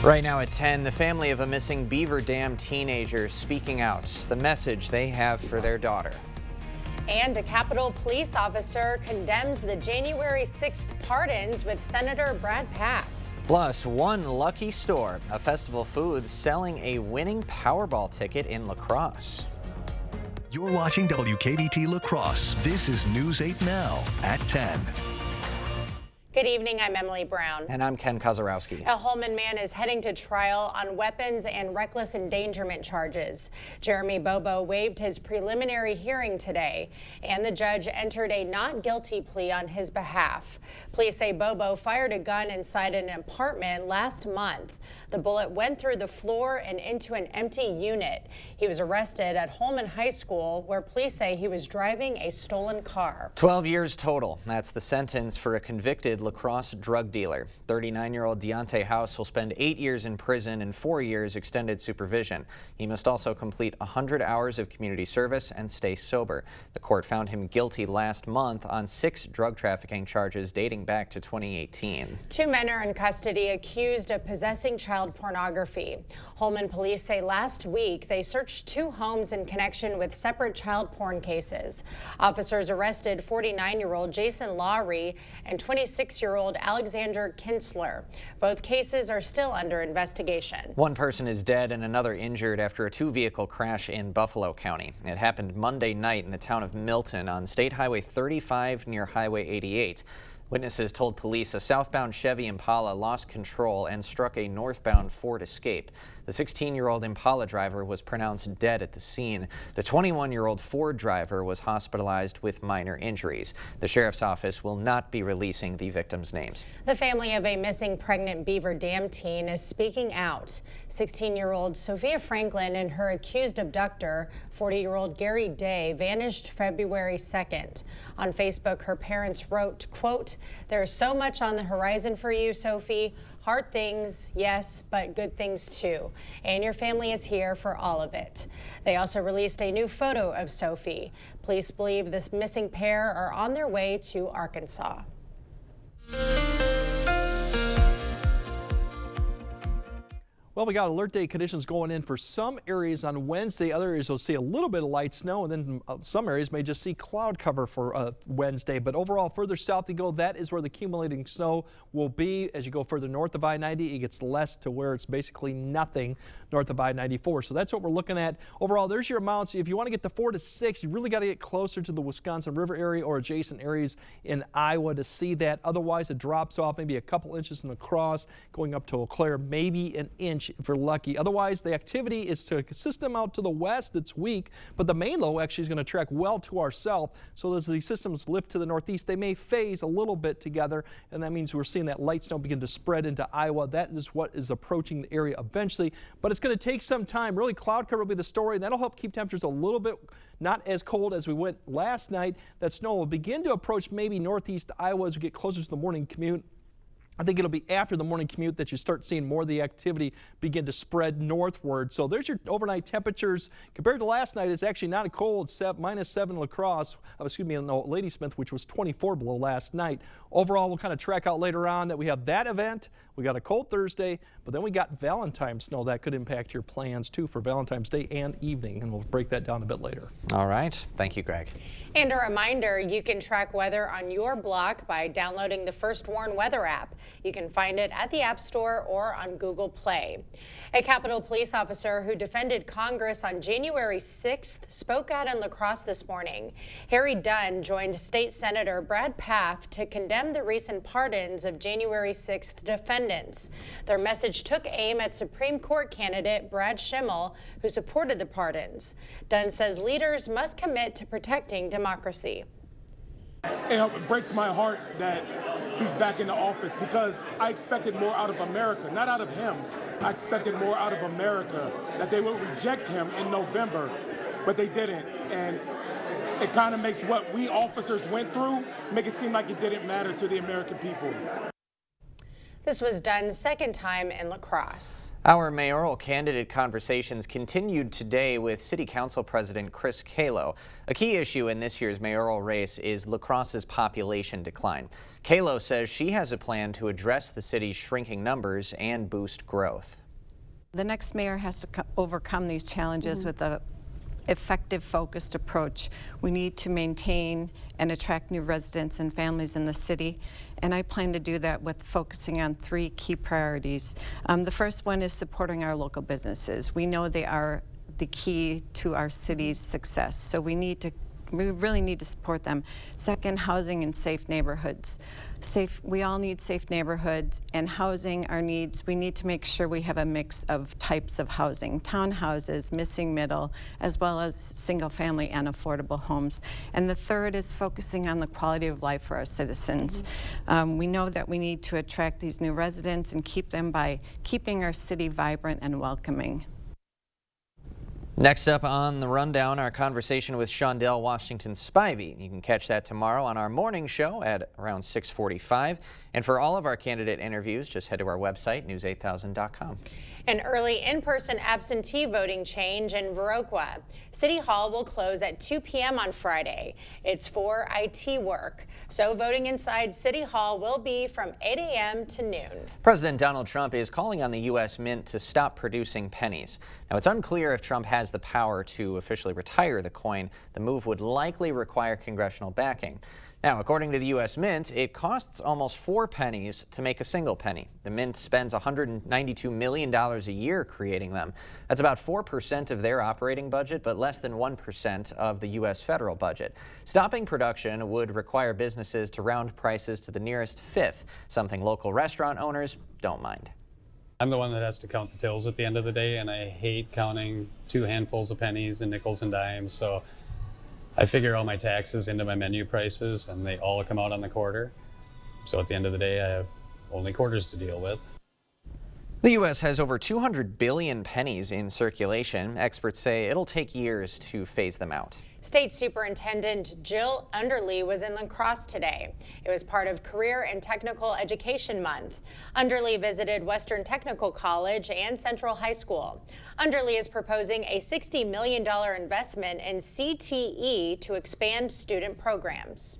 Right now at 10, the family of a missing Beaver Dam teenager speaking out, the message they have for their daughter. And a Capitol police officer condemns the January 6th pardons with Senator Brad Pfaff. Plus, one lucky store, a Festival Foods selling a winning Powerball ticket in La Crosse. You're watching WKBT La Crosse. This is News 8 Now at 10. Good evening, I'm Emily Brown. And I'm Ken Kozarowski. A Holman man is heading to trial on weapons and reckless endangerment charges. Jeremy Bobo waived his preliminary hearing today, and the judge entered a not guilty plea on his behalf. Police say Bobo fired a gun inside an apartment last month. The bullet went through the floor and into an empty unit. He was arrested at Holman High School, where police say he was driving a stolen car. 12 years total. That's the sentence for a convicted La Crosse drug dealer. 39-year-old Deontay House will spend 8 years in prison and 4 years extended supervision. He must also complete 100 hours of community service and stay sober. The court found him guilty last month on 6 drug trafficking charges dating back to 2018. 2 men are in custody accused of possessing child pornography. Holman police say last week they searched 2 homes in connection with separate child porn cases. Officers arrested 49-year-old Jason Lowry and 26-year-old Alexander Kinsler. Both cases are still under investigation. One person is dead and another injured after a 2-vehicle crash in Buffalo County. It happened Monday night in the town of Milton on State Highway 35 near Highway 88. Witnesses told police a southbound Chevy Impala lost control and struck a northbound Ford Escape. The 16-year-old Impala driver was pronounced dead at the scene. The 21-year-old Ford driver was hospitalized with minor injuries. The sheriff's office will not be releasing the victims' names. The family of a missing pregnant Beaver Dam teen is speaking out. 16-year-old Sophia Franklin and her accused abductor, 40-year-old Gary Day, vanished February 2nd. On Facebook, her parents wrote, quote, "There's so much on the horizon for you, Sophie. Hard things, yes, but good things too. And your family is here for all of it." They also released a new photo of Sophie. Police believe this missing pair are on their way to Arkansas. Well, we got alert day conditions going in for some areas on Wednesday. Other areas will see a little bit of light snow, and then some areas may just see cloud cover for Wednesday. But overall, further south you go, that is where the accumulating snow will be. As you go further north of I-90, it gets less to where it's basically nothing north of I-94. So that's what we're looking at. Overall, there's your amounts. If you want to get to 4 to 6, you really got to get closer to the Wisconsin River area or adjacent areas in Iowa to see that. Otherwise, it drops off maybe a couple inches in the cross, going up to Eau Claire, maybe an inch if you're lucky. Otherwise, the activity is to a system out to the west that's weak, but the main low actually is going to track well to our south. So as these systems lift to the northeast, they may phase a little bit together, and that means we're seeing that light snow begin to spread into Iowa. That is what is approaching the area eventually, but it's going to take some time. Really, cloud cover will be the story, and that'll help keep temperatures a little bit not as cold as we went last night. That snow will begin to approach maybe northeast Iowa as we get closer to the morning commute. I think it'll be after the morning commute that you start seeing more of the activity begin to spread northward. So there's your overnight temperatures. Compared to last night, it's actually not a cold, -7 La Crosse, Ladysmith, which was 24 below last night. Overall, we'll kind of track out later on that we have that event. We got a cold Thursday, but then we got Valentine's snow. That could impact your plans too for Valentine's Day and evening, and we'll break that down a bit later. All right. Thank you, Greg. And a reminder, you can track weather on your block by downloading the First Warn Weather app. You can find it at the App Store or on Google Play. A Capitol police officer who defended Congress on January 6th spoke out in La Crosse this morning. Harry Dunn joined State Senator Brad Pfaff to condemn the recent pardons of January 6th defendants. Their message took aim at Supreme Court candidate Brad Schimel, who supported the pardons. Dunn says leaders must commit to protecting democracy. It breaks my heart that he's back in the office because I expected more out of America, not out of him. I expected more out of America, that they would reject him in November, but they didn't. And it kind of makes what we officers went through make it seem like it didn't matter to the American people. This was done second time in La Crosse. Our mayoral candidate conversations continued today with City Council President Chris Calo. A key issue in this year's mayoral race is La Crosse's population decline. Calo says she has a plan to address the city's shrinking numbers and boost growth. The next mayor has to overcome these challenges with a effective, focused approach. We need to maintain and attract new residents and families in the city, and I plan to do that with focusing on 3 key priorities. The first one is supporting our local businesses. We know they are the key to our city's success, so we really need to support them. Second, housing and safe neighborhoods. We all need safe neighborhoods, and housing our needs. We need to make sure we have a mix of types of housing, townhouses, missing middle, as well as single family and affordable homes. And the third is focusing on the quality of life for our citizens. We know that we need to attract these new residents and keep them by keeping our city vibrant and welcoming. Next up on the rundown, our conversation with Shondell Washington Spivey. You can catch that tomorrow on our morning show at around 6:45. And for all of our candidate interviews, just head to our website, news8000.com. An early in-person absentee voting change in Viroqua. City Hall will close at 2 p.m. on Friday. It's for IT work. So voting inside City Hall will be from 8 a.m. to noon. President Donald Trump is calling on the U.S. Mint to stop producing pennies. Now, it's unclear if Trump has the power to officially retire the coin. The move would likely require congressional backing. Now, according to the U.S. Mint, it costs almost 4 pennies to make a single penny. The Mint spends $192 million a year creating them. That's about 4% of their operating budget, but less than 1% of the U.S. federal budget. Stopping production would require businesses to round prices to the nearest fifth, something local restaurant owners don't mind. I'm the one that has to count the tills at the end of the day, and I hate counting 2 handfuls of pennies and nickels and dimes. So I figure all my taxes into my menu prices, and they all come out on the quarter. So at the end of the day, I have only quarters to deal with. The U.S. has over 200 billion pennies in circulation. Experts say it'll take years to phase them out. State Superintendent Jill Underly was in La Crosse today. It was part of Career and Technical Education Month. Underly visited Western Technical College and Central High School. Underly is proposing a $60 million investment in CTE to expand student programs.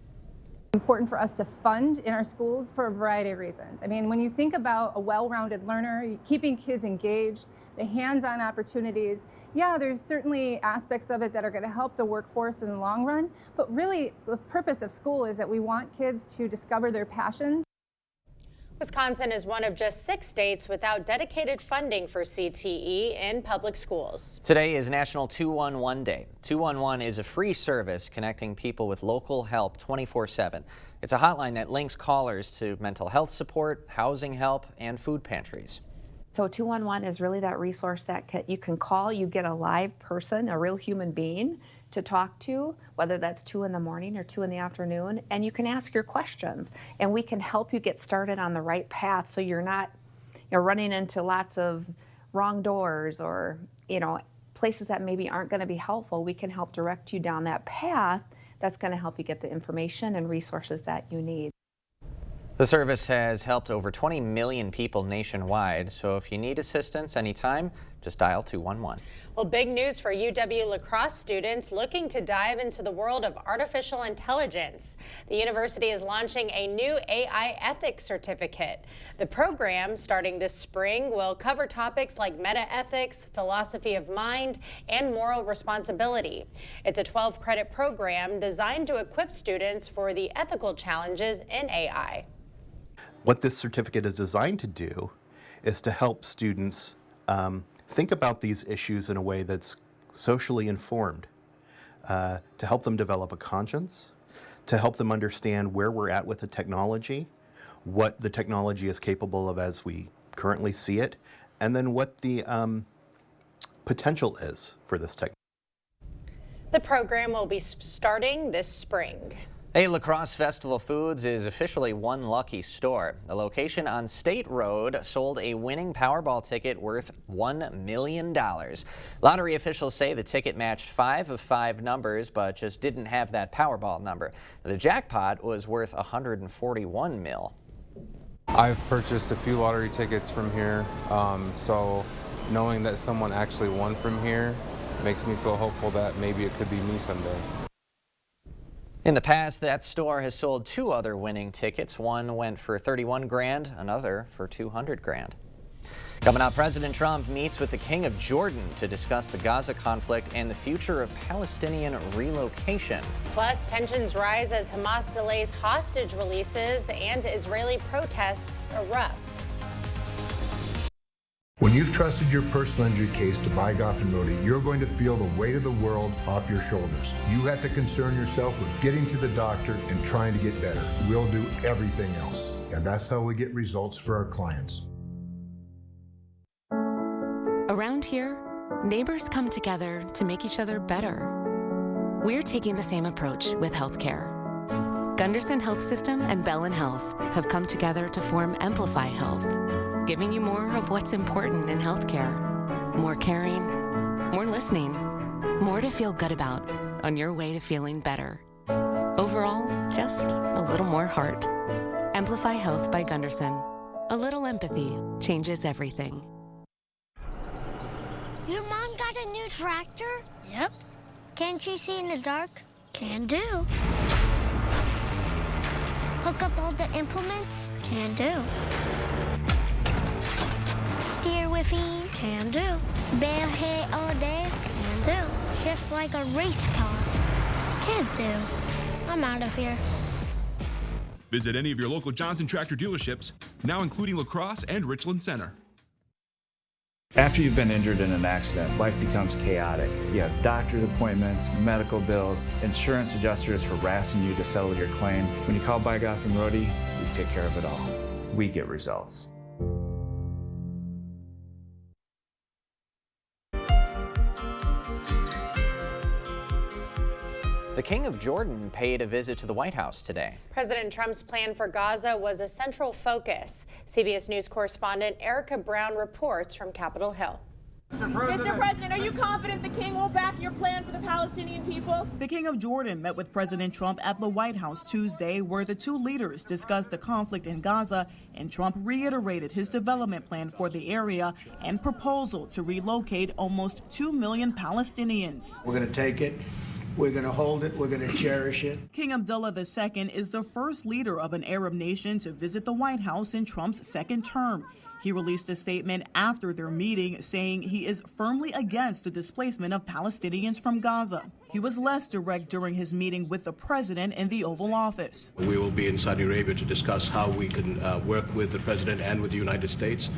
Important for us to fund in our schools for a variety of reasons. I mean, when you think about a well-rounded learner, keeping kids engaged, the hands-on opportunities, yeah, there's certainly aspects of it that are going to help the workforce in the long run, but really the purpose of school is that we want kids to discover their passions. Wisconsin is one of just 6 states without dedicated funding for CTE in public schools. Today is National 211 Day. 211 is a free service connecting people with local help 24/7. It's a hotline that links callers to mental health support, housing help, and food pantries. So 211 is really that resource that you can call. You get a live person, a real human being to talk to, whether that's 2 in the morning or 2 in the afternoon, and you can ask your questions, and we can help you get started on the right path so you're not running into lots of wrong doors or places that maybe aren't going to be helpful. We can help direct you down that path that's going to help you get the information and resources that you need. The service has helped over 20 million people nationwide, so if you need assistance anytime, just dial 211. Well, big news for UW La Crosse students looking to dive into the world of artificial intelligence. The university is launching a new AI ethics certificate. The program, starting this spring, will cover topics like meta-ethics, philosophy of mind, and moral responsibility. It's a 12-credit program designed to equip students for the ethical challenges in AI. What this certificate is designed to do is to help students think about these issues in a way that's socially informed, to help them develop a conscience, to help them understand where we're at with the technology, what the technology is capable of as we currently see it, and then what the potential is for this technology. The program will be starting this spring. Hey, La Crosse Festival Foods is officially one lucky store. The location on State Road sold a winning Powerball ticket worth $1 million. Lottery officials say the ticket matched 5 of 5 numbers, but just didn't have that Powerball number. The jackpot was worth $141 million. I've purchased a few lottery tickets from here, so knowing that someone actually won from here makes me feel hopeful that maybe it could be me someday. In the past, that store has sold 2 other winning tickets. One went for 31 grand, another for 200 grand. Coming up, President Trump meets with the King of Jordan to discuss the Gaza conflict and the future of Palestinian relocation. Plus, tensions rise as Hamas delays hostage releases and Israeli protests erupt. When you've trusted your personal injury case to Bygoff and Modi, you're going to feel the weight of the world off your shoulders. You have to concern yourself with getting to the doctor and trying to get better. We'll do everything else. And that's how we get results for our clients. Around here, neighbors come together to make each other better. We're taking the same approach with healthcare. Gunderson Health System and Bellin Health have come together to form Amplify Health, giving you more of what's important in healthcare. More caring, more listening, more to feel good about on your way to feeling better. Overall, just a little more heart. Amplify Health by Gunderson. A little empathy changes everything. Your mom got a new tractor? Yep. Can she see in the dark? Can do. Hook up all the implements? Can do. Steer with ease? Can do. Bale hay all day? Can do. Shift like a race car? Can do. I'm out of here. Visit any of your local Johnson Tractor dealerships, now including La Crosse and Richland Center. After you've been injured in an accident, life becomes chaotic. You have doctor's appointments, medical bills, insurance adjusters harassing you to settle your claim. When you call Bygoff and Rody, we take care of it all. We get results. The King of Jordan paid a visit to the White House today. President Trump's plan for Gaza was a central focus. CBS News correspondent Erica Brown reports from Capitol Hill. Mr. President, are you confident the king will back your plan for the Palestinian people? The King of Jordan met with President Trump at the White House Tuesday, where the two leaders discussed the conflict in Gaza, and Trump reiterated his development plan for the area and proposal to relocate almost 2 million Palestinians. We're going to take it. We're going to hold it. We're going to cherish it. King Abdullah II is the first leader of an Arab nation to visit the White House in Trump's second term. He released a statement after their meeting saying he is firmly against the displacement of Palestinians from Gaza. He was less direct during his meeting with the president in the Oval Office. We will be in Saudi Arabia to discuss how we can work with the president and with the United States.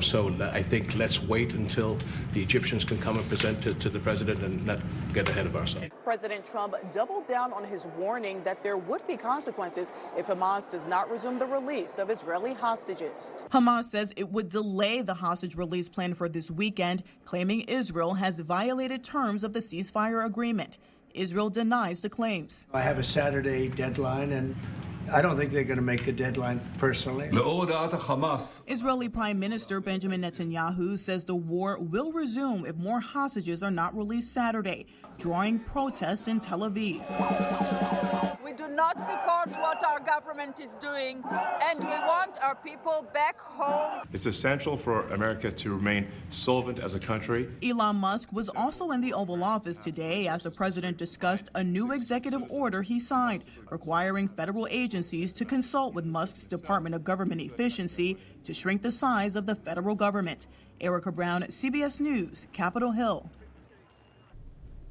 So I think let's wait until the Egyptians can come and present to the president and not get ahead of ourselves. President Trump doubled down on his warning that there would be consequences if Hamas does not resume the release of Israeli hostages. Hamas says it would delay the hostage release plan for this weekend, claiming Israel has violated terms of the ceasefire agreement. Israel denies the claims. I have a Saturday deadline, and I don't think they're going to make the deadline personally. Israeli Prime Minister Benjamin Netanyahu says the war will resume if more hostages are not released Saturday, drawing protests in Tel Aviv. We do not support what our government is doing, and we want our people back home. It's essential for America to remain solvent as a country. Elon Musk was also in the Oval Office today as the president discussed a new executive order he signed, requiring federal agencies to consult with Musk's Department of Government Efficiency to shrink the size of the federal government. Erica Brown, CBS News, Capitol Hill.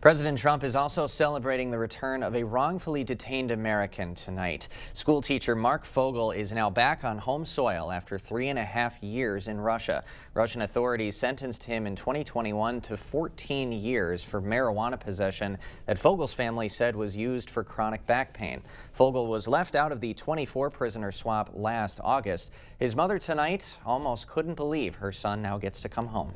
President Trump is also celebrating the return of a wrongfully detained American tonight. School teacher Mark Fogel is now back on home soil after 3.5 years in Russia. Russian authorities sentenced him in 2021 to 14 years for marijuana possession that Fogel's family said was used for chronic back pain. Fogel was left out of the 24-prisoner swap last August. His mother tonight almost couldn't believe her son now gets to come home.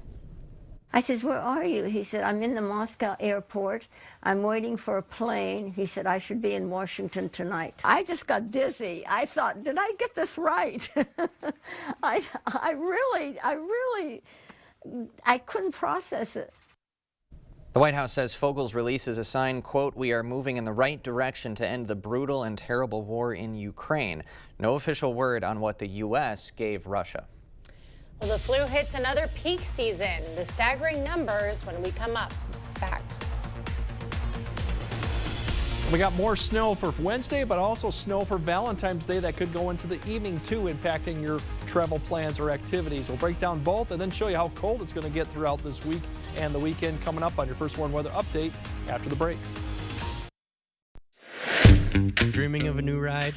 I says, where are you? He said, I'm in the Moscow airport. I'm waiting for a plane. He said, I should be in Washington tonight. I just got dizzy. I thought, did I get this right? I couldn't process it. The White House says Fogel's release is a sign, quote, "We are moving in the right direction to end the brutal and terrible war in Ukraine." No official word on what the U.S. gave Russia. Well, the flu hits another peak season. The staggering numbers when we come back. We got more snow for Wednesday, but also snow for Valentine's Day that could go into the evening too, impacting your travel plans or activities. We'll break down both and then show you how cold it's going to get throughout this week and the weekend coming up on your First Warn Weather Update after the break. Dreaming of a new ride?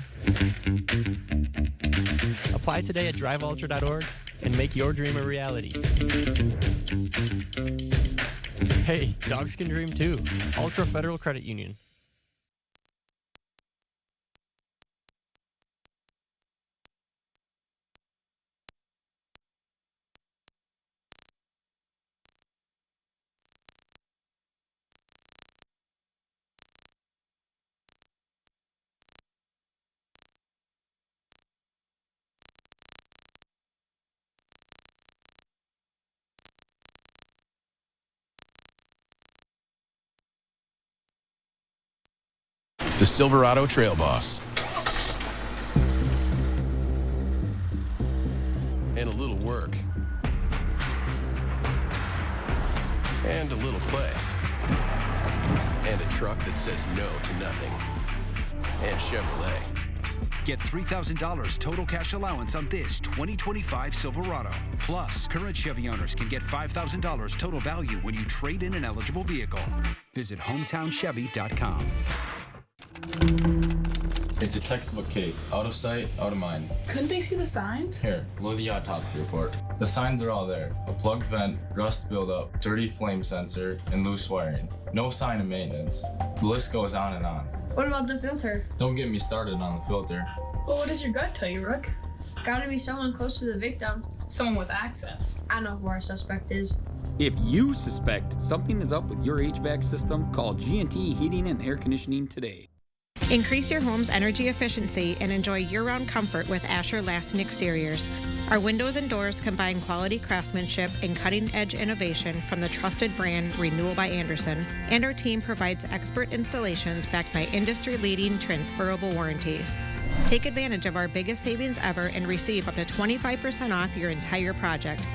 Apply today at driveultra.org and make your dream a reality. Hey, dogs can dream too. Ultra Federal Credit Union. The Silverado Trail Boss. And a little work. And a little play. And a truck that says no to nothing. And Chevrolet. Get $3,000 total cash allowance on this 2025 Silverado. Plus, current Chevy owners can get $5,000 total value when you trade in an eligible vehicle. Visit HometownChevy.com. It's a textbook case. Out of sight, out of mind. Couldn't they see the signs? Here, load the autopsy report. The signs are all there. A plugged vent, rust buildup, dirty flame sensor, and loose wiring. No sign of maintenance. The list goes on and on. What about the filter? Don't get me started on the filter. Well, what does your gut tell you, Rook? Gotta be someone close to the victim. Someone with access. I know who our suspect is. If you suspect something is up with your HVAC system, call G&T Heating and Air Conditioning today. Increase your home's energy efficiency and enjoy year-round comfort with Asher Lasting Exteriors. Our windows and doors combine quality craftsmanship and cutting-edge innovation from the trusted brand Renewal by Andersen, and our team provides expert installations backed by industry-leading transferable warranties. Take advantage of our biggest savings ever and receive up to 25% off your entire project.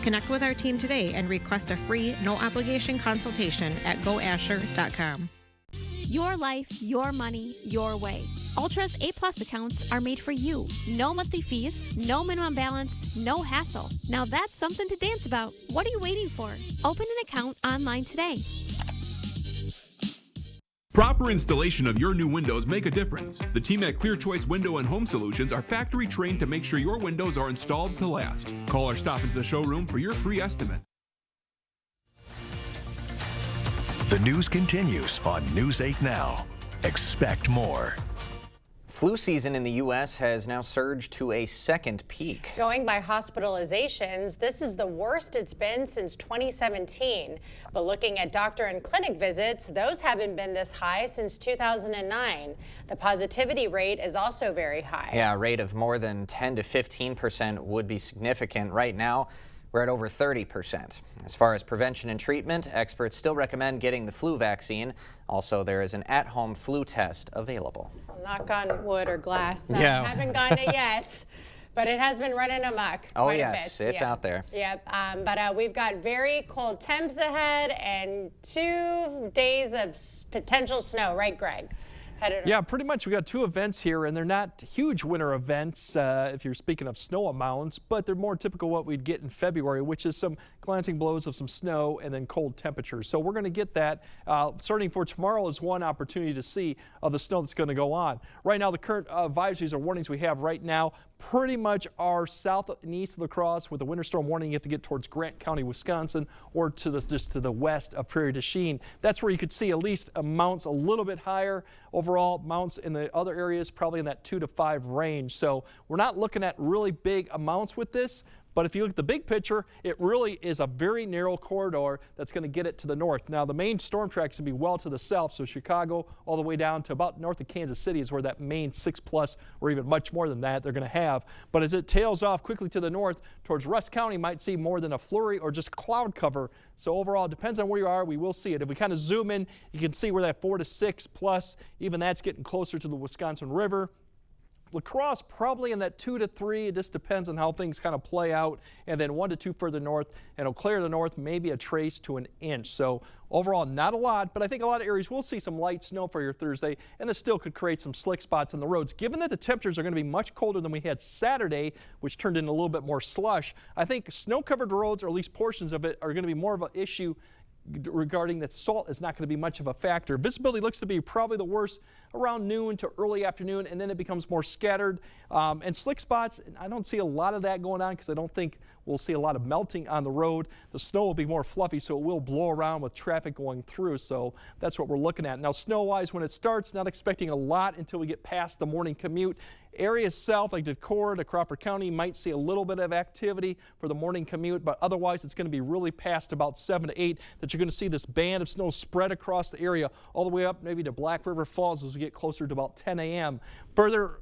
Connect with our team today and request a free, no-obligation consultation at goasher.com. Your life, your money, your way. Ultra's A+ accounts are made for you. No monthly fees, no minimum balance, no hassle. Now that's something to dance about. What are you waiting for? Open an account online today. Proper installation of your new windows make a difference. The team at Clear Choice Window and Home Solutions are factory trained to make sure your windows are installed to last. Call or stop into the showroom for your free estimate. The news continues on News 8 Now. Expect more. Flu season in the U.S. has now surged to a second peak. Going by hospitalizations, this is the worst it's been since 2017. But looking at doctor and clinic visits, those haven't been this high since 2009. The positivity rate is also very high. Yeah, a rate of more than 10 to 15% would be significant. Right now, we're at over 30%. As far as prevention and treatment, experts still recommend getting the flu vaccine. Also, there is an at-home flu test available. Knock on wood or glass. Yeah. Haven't gotten it yet, but it has been running amok. Oh, quite yes, a bit. it's out there. Yep, but we've got very cold temps ahead and 2 days of potential snow, right, Greg? Yeah, pretty much. We got 2 events here, and they're not huge winter events if you're speaking of snow amounts, but they're more typical what we'd get in February, which is some glancing blows of some snow and then cold temperatures. So we're going to get that. Starting for tomorrow is one opportunity to see the snow that's going to go on. Right now, the current advisories or warnings we have right now pretty much are south and east of La Crosse. With the winter storm warning, you have to get towards Grant County, Wisconsin, or to just to the west of Prairie du Chien. That's where you could see at least amounts a little bit higher. Overall, amounts in the other areas probably in that 2 to 5 range. So we're not looking at really big amounts with this, But if you look at the big picture, it really is a very narrow corridor that's going to get it to the north. Now, the main storm track is going to be well to the south, so Chicago all the way down to about north of Kansas City is where that main 6+ or even much more than that they're going to have. But as it tails off quickly to the north towards Russ County, might see more than a flurry or just cloud cover. So overall, it depends on where you are. We will see it. If we kind of zoom in, you can see where that 4 to 6+, even that's getting closer to the Wisconsin River. La Crosse probably in that 2 to 3. It just depends on how things kind of play out. And then 1 to 2 further north, and Eau Claire to the north, maybe a trace to an inch. So overall, not a lot, but I think a lot of areas will see some light snow for your Thursday, and this still could create some slick spots on the roads. Given that the temperatures are going to be much colder than we had Saturday, which turned into a little bit more slush, I think snow-covered roads, or at least portions of it, are going to be more of an issue regarding that salt is not going to be much of a factor. Visibility looks to be probably the worst around noon to early afternoon, and then it becomes more scattered. And slick spots, I don't see a lot of that going on because I don't think we'll see a lot of melting on the road. The snow will be more fluffy, so it will blow around with traffic going through. So that's what we're looking at. Now, snow-wise, when it starts, not expecting a lot until we get past the morning commute. Areas south, like Decorah to Crawford County, might see a little bit of activity for the morning commute, but otherwise it's going to be really past about 7 to 8 that you're going to see this band of snow spread across the area all the way up maybe to Black River Falls as we get closer to about 10 a.m. Further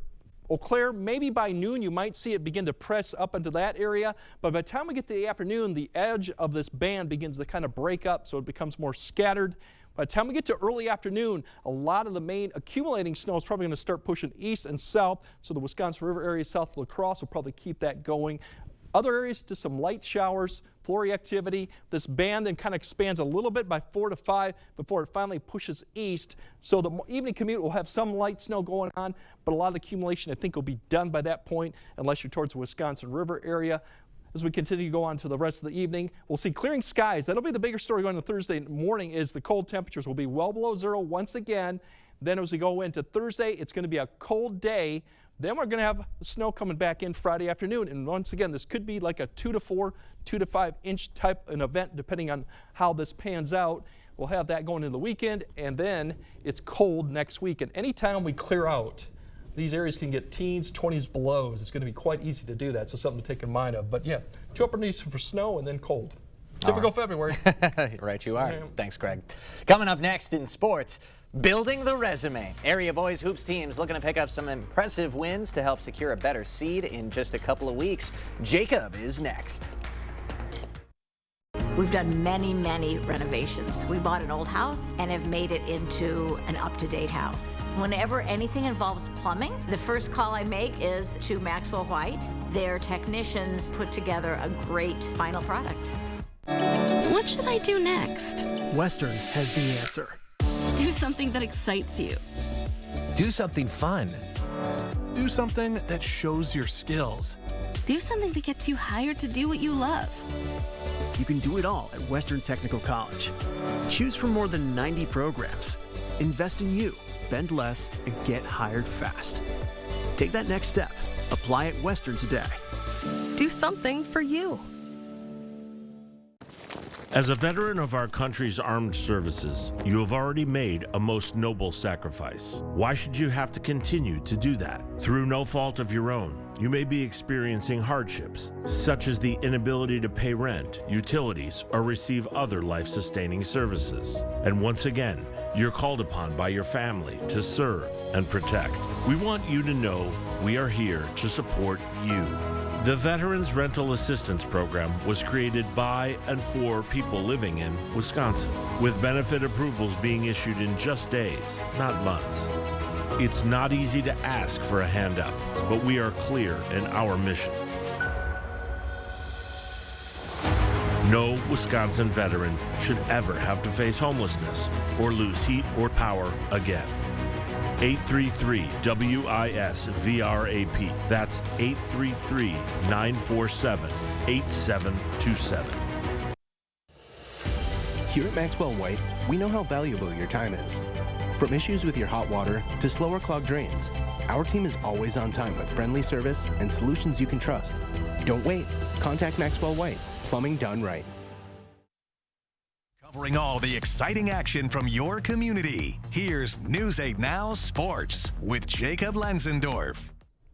Eau Claire, maybe by noon you might see it begin to press up into that area, but by the time we get to the afternoon, the edge of this band begins to kind of break up, so it becomes more scattered. By the time we get to early afternoon, a lot of the main accumulating snow is probably going to start pushing east and south, so the Wisconsin River area south of La Crosse will probably keep that going. Other areas, just some light showers, flurry activity. This band then kind of expands a little bit by 4 to 5 before it finally pushes east. So the evening commute will have some light snow going on, but a lot of the accumulation I think will be done by that point unless you're towards the Wisconsin River area. As we continue to go on to the rest of the evening, we'll see clearing skies. That'll be the bigger story going to Thursday morning is the cold temperatures will be well below zero once again. Then as we go into Thursday, it's going to be a cold day. Then we're going to have snow coming back in Friday afternoon. And once again, this could be like a 2 to 4, 2 to 5 inch type an event depending on how this pans out. We'll have that going into the weekend, and then it's cold next week. And anytime we clear out, these areas can get teens, 20s belows. It's going to be quite easy to do that, so something to take in mind of. But yeah, 2 upper knees for snow and then cold. Typical February. Right you are. Thanks, Greg. Coming up next in sports, building the resume. Area boys hoops teams looking to pick up some impressive wins to help secure a better seed in just a couple of weeks. Jacob is next. We've done many, many renovations. We bought an old house and have made it into an up-to-date house. Whenever anything involves plumbing, the first call I make is to Maxwell White. Their technicians put together a great final product. What should I do next? Western has the answer. Do something that excites you. Do something fun. Do something that shows your skills. Do something that gets you hired to do what you love. You can do it all at Western Technical College. Choose from more than 90 programs. Invest in you, spend less, and get hired fast. Take that next step. Apply at Western today. Do something for you. As a veteran of our country's armed services, you have already made a most noble sacrifice. Why should you have to continue to do that? Through no fault of your own, you may be experiencing hardships, such as the inability to pay rent, utilities, or receive other life-sustaining services. And once again, you're called upon by your family to serve and protect. We want you to know we are here to support you. The Veterans Rental Assistance Program was created by and for people living in Wisconsin, with benefit approvals being issued in just days, not months. It's not easy to ask for a hand up, but we are clear in our mission. No Wisconsin veteran should ever have to face homelessness or lose heat or power again. 833-WIS-VRAP. That's 833-947-8727. Here at Maxwell White, we know how valuable your time is. From issues with your hot water to slower clogged drains, our team is always on time with friendly service and solutions you can trust. Don't wait. Contact Maxwell White. Plumbing done right. Covering all the exciting action from your community. Here's News 8 Now Sports with Jacob Lenzendorf.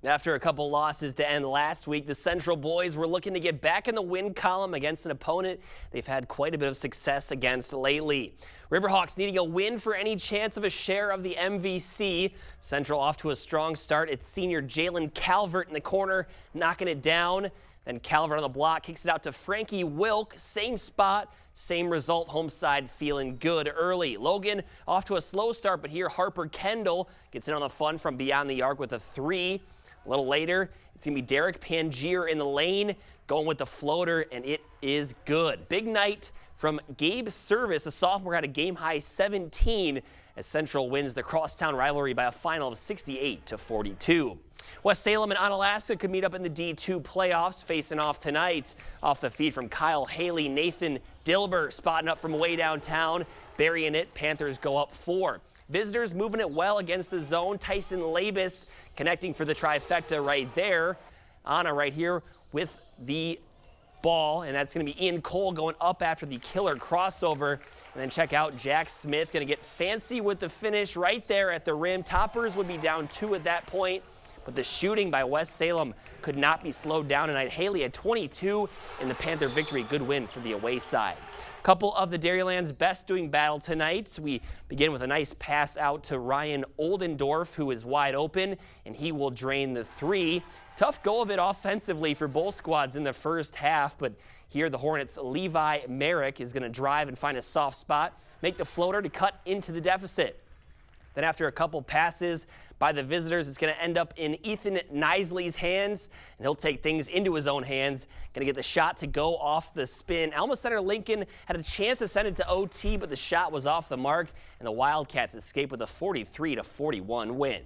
After a couple losses to end last week, the Central boys were looking to get back in the win column against an opponent they've had quite a bit of success against lately. Riverhawks needing a win for any chance of a share of the MVC. Central off to a strong start. It's senior Jalen Calvert in the corner, knocking it down. Then Calvert on the block kicks it out to Frankie Wilk. Same spot, same result. Home side feeling good early. Logan off to a slow start, but here Harper Kendall gets in on the fun from beyond the arc with a 3. A little later, it's going to be Derek Pangier in the lane, going with the floater, and it is good. Big night from Gabe Service, a sophomore, had a game-high 17 as Central wins the crosstown rivalry by a final of 68-42. West Salem and Onalaska could meet up in the D2 playoffs, facing off tonight. Off the feed from Kyle Haley, Nathan Dilber spotting up from way downtown, burying it. Panthers go up 4. Visitors moving it well against the zone. Tyson Labus connecting for the trifecta right there. Anna right here with the ball, and that's going to be Ian Cole going up after the killer crossover. And then check out Jack Smith, going to get fancy with the finish right there at the rim. Toppers would be down 2 at that point, but the shooting by West Salem could not be slowed down tonight. Haley had 22 in the Panther victory. Good win for the away side. Couple of the Dairyland's best doing battle tonight. We begin with a nice pass out to Ryan Oldendorf, who is wide open, and he will drain the 3. Tough go of it offensively for both squads in the first half, but here the Hornets' Levi Merrick is going to drive and find a soft spot, make the floater to cut into the deficit. Then after a couple passes by the visitors, it's going to end up in Ethan Nisley's hands, and he'll take things into his own hands. Going to get the shot to go off the spin. Alma Center Lincoln had a chance to send it to OT, but the shot was off the mark, and the Wildcats escape with a 43-41 win.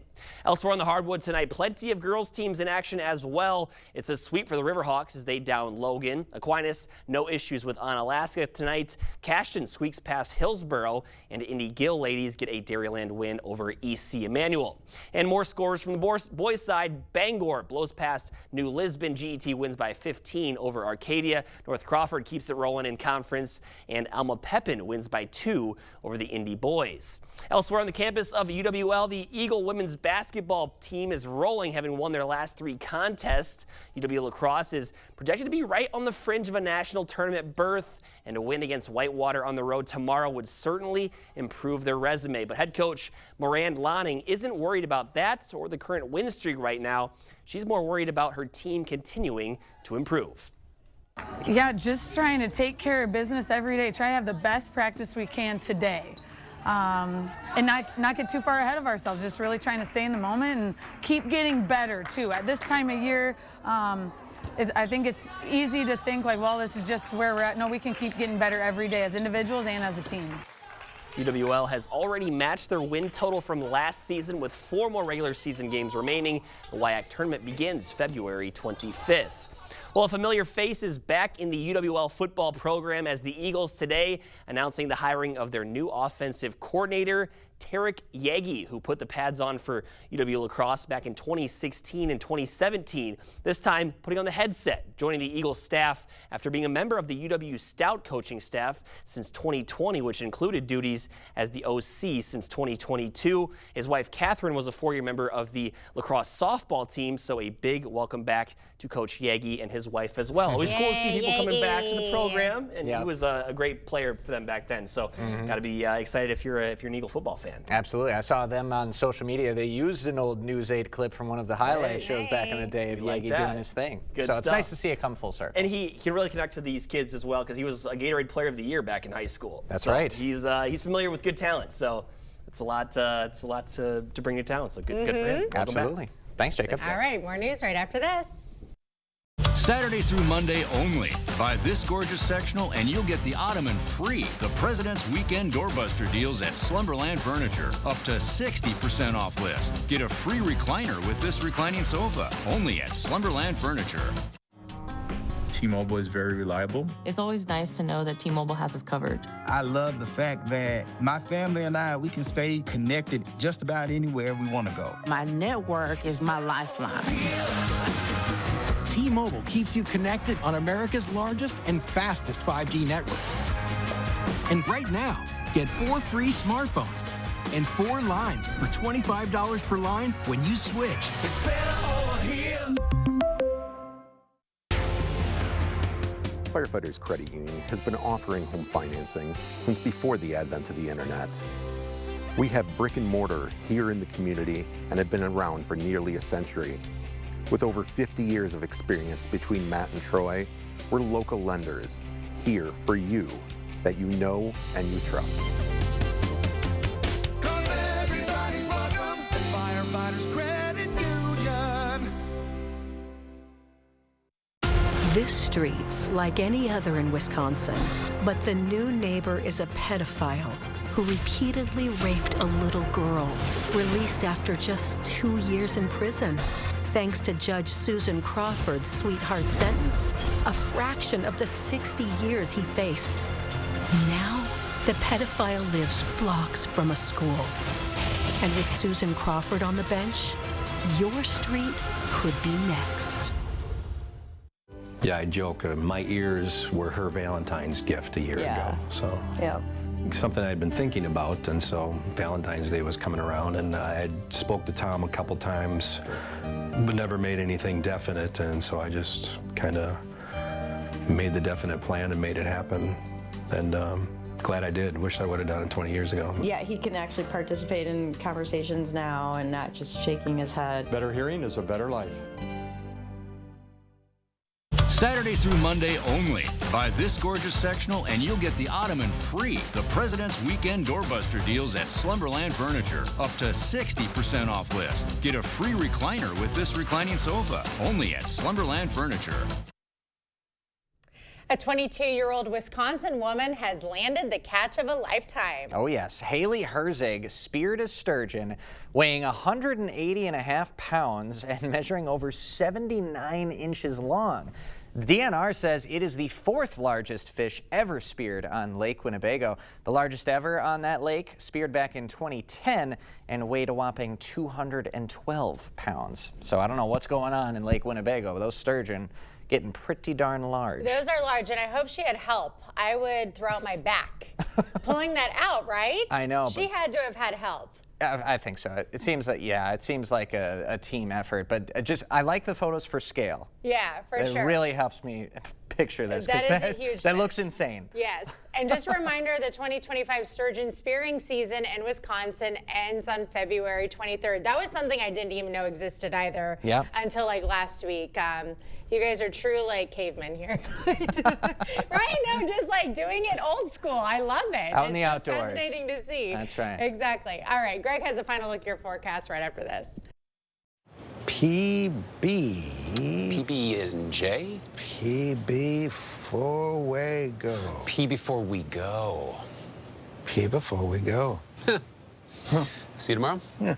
Elsewhere on the hardwood tonight, plenty of girls teams in action as well. It's a sweep for the Riverhawks as they down Logan. Aquinas, no issues with Onalaska tonight. Cashton squeaks past Hillsboro, and Indy Gill ladies get a Dairyland win over EC Emmanuel. And more scores from the boys' side. Bangor blows past New Lisbon. GET wins by 15 over Arcadia. North Crawford keeps it rolling in conference, and Alma Pepin wins by 2 over the Indy boys. Elsewhere on the campus of UWL, the Eagle women's basketball team is rolling, having won their last 3 contests. UW Lacrosse is projected to be right on the fringe of a national tournament berth, and a win against Whitewater on the road tomorrow would certainly improve their resume. But head coach Moran Lonning isn't worried about that or the current win streak right now. She's more worried about her team continuing to improve. Yeah, just trying to take care of business every day, try to have the best practice we can today. And not get too far ahead of ourselves, just really trying to stay in the moment and keep getting better too. At this time of year, I think it's easy to think like, well, this is just where we're at. No, we can keep getting better every day as individuals and as a team. UWL has already matched their win total from last season with 4 more regular season games remaining. The WIAC tournament begins February 25th. Well, a familiar face is back in the UWL football program as the Eagles today announcing the hiring of their new offensive coordinator, Tarek Yagi, who put the pads on for UW Lacrosse back in 2016 and 2017, this time putting on the headset, joining the Eagles staff after being a member of the UW Stout coaching staff since 2020, which included duties as the OC since 2022. His wife, Catherine, was a 4-year member of the lacrosse softball team, so a big welcome back to Coach Yagi and his wife as well. Always cool to see people coming back to the program, and he was a great player for them back then, so got to be excited if you're an Eagle football fan. Absolutely. I saw them on social media. They used an old News 8 clip from one of the highlight shows back in the day of Yagi doing his thing. Good so stuff. It's nice to see it come full circle. And he can really connect to these kids as well because he was a Gatorade Player of the Year back in high school. That's right. He's familiar with good talent, so it's a lot to bring your talent. So good for him. Absolutely. Thanks, Jacob. All right, more news right after this. Saturday through Monday only. Buy this gorgeous sectional and you'll get the Ottoman free. The President's Weekend Doorbuster deals at Slumberland Furniture. Up to 60% off list. Get a free recliner with this reclining sofa. Only at Slumberland Furniture. T-Mobile is very reliable. It's always nice to know that T-Mobile has us covered. I love the fact that my family and I, we can stay connected just about anywhere we want to go. My network is my lifeline. T-Mobile keeps you connected on America's largest and fastest 5G network. And right now, get 4 free smartphones and 4 lines for $25 per line when you switch. It's better here. Firefighters Credit Union has been offering home financing since before the advent of the internet. We have brick and mortar here in the community and have been around for nearly a century. With over 50 years of experience between Matt and Troy, we're local lenders here for you that you know and you trust. Everybody's welcome at Firefighters Credit Union. This street's like any other in Wisconsin, but the new neighbor is a pedophile who repeatedly raped a little girl, released after just 2 years in prison. Thanks to Judge Susan Crawford's sweetheart sentence, a fraction of the 60 years he faced. Now, the pedophile lives blocks from a school. And with Susan Crawford on the bench, your street could be next. Yeah, I joke, my ears were her Valentine's gift a year ago. So, something I'd been thinking about, and so Valentine's Day was coming around, and I had spoke to Tom a couple times, but never made anything definite, and so I just kind of made the definite plan and made it happen, and glad I did. Wish I would have done it 20 years ago. Yeah, he can actually participate in conversations now and not just shaking his head. Better hearing is a better life. Saturday through Monday only. Buy this gorgeous sectional and you'll get the Ottoman free. The President's Weekend Doorbuster deals at Slumberland Furniture. Up to 60% off list. Get a free recliner with this reclining sofa. Only at Slumberland Furniture. A 22-year-old Wisconsin woman has landed the catch of a lifetime. Oh yes, Haley Herzig speared a sturgeon weighing 180.5 pounds and measuring over 79 inches long. The DNR says it is the 4th largest fish ever speared on Lake Winnebago. The largest ever on that lake, speared back in 2010 and weighed a whopping 212 pounds. So I don't know what's going on in Lake Winnebago, but those sturgeon getting pretty darn large. Those are large, and I hope she had help. I would throw out my back pulling that out, right? I know. She had to have had help. I think so. It seems that, yeah, it seems like a team effort, but I like the photos for scale. Yeah, for sure. It really helps me picture this. That is a huge That fish. looks insane. Yes, and just a reminder, the 2025 sturgeon spearing season in Wisconsin ends on February 23rd. That was something I didn't even know existed either until like last week. You guys are true like cavemen here. Right? No, just like doing it old school. I love it. Out in the so outdoors. Fascinating to see. That's right. Exactly. All right, Greg has a final look at your forecast right after this. PB. PB and J? PB before we go. P before we go. P before we go. See you tomorrow? Yeah.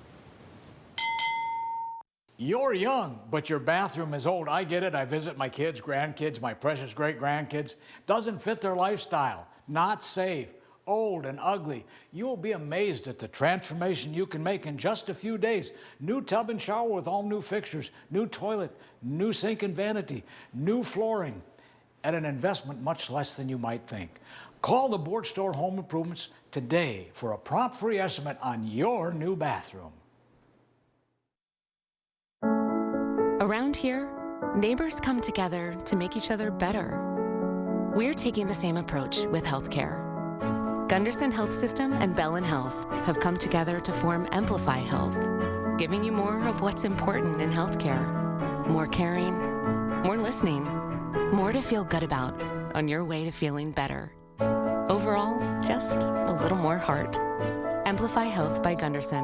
You're young, but your bathroom is old. I get it. I visit my kids, grandkids, my precious great-grandkids. Doesn't fit their lifestyle. Not safe. Old and ugly. You will be amazed at the transformation you can make in just a few days. New tub and shower with all new fixtures, new toilet, new sink and vanity, new flooring, at an investment much less than you might think. Call the Board Store Home Improvements today for a prompt free estimate on your new bathroom. Around here, neighbors come together to make each other better. We're taking the same approach with healthcare. Gunderson Health System and Bellin Health have come together to form Amplify Health, giving you more of what's important in healthcare. More caring, more listening, more to feel good about on your way to feeling better. Overall, just a little more heart. Amplify Health by Gunderson.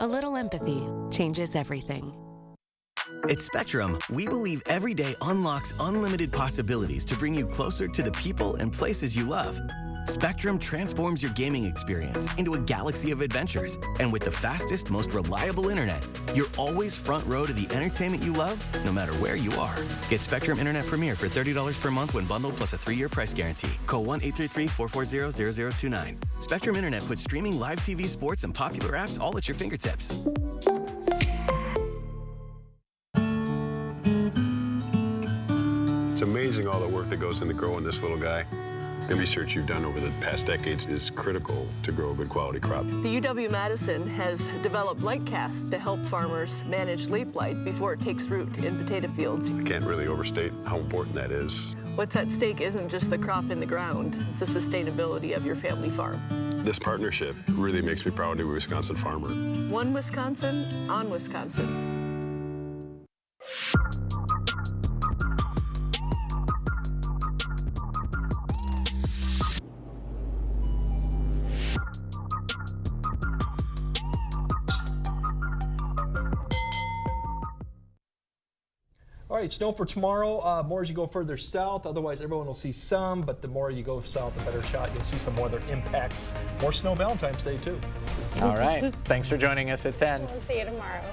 A little empathy changes everything. At Spectrum, we believe every day unlocks unlimited possibilities to bring you closer to the people and places you love. Spectrum transforms your gaming experience into a galaxy of adventures. And with the fastest, most reliable internet, you're always front row to the entertainment you love, no matter where you are. Get Spectrum Internet Premier for $30 per month when bundled plus a 3-year price guarantee. Call 1-833-440-0029. Spectrum Internet puts streaming live TV, sports, and popular apps all at your fingertips. It's amazing all the work that goes into growing this little guy. The research you've done over the past decades is critical to grow a good quality crop. The UW-Madison has developed light casts to help farmers manage leaf blight before it takes root in potato fields. I can't really overstate how important that is. What's at stake isn't just the crop in the ground, it's the sustainability of your family farm. This partnership really makes me proud to be a Wisconsin farmer. One Wisconsin on Wisconsin. All right, snow for tomorrow. More as you go further south. Otherwise, everyone will see some, but the more you go south, the better shot. You'll see some weather impacts. More snow Valentine's Day, too. All right. Thanks for joining us at 10. We'll see you tomorrow.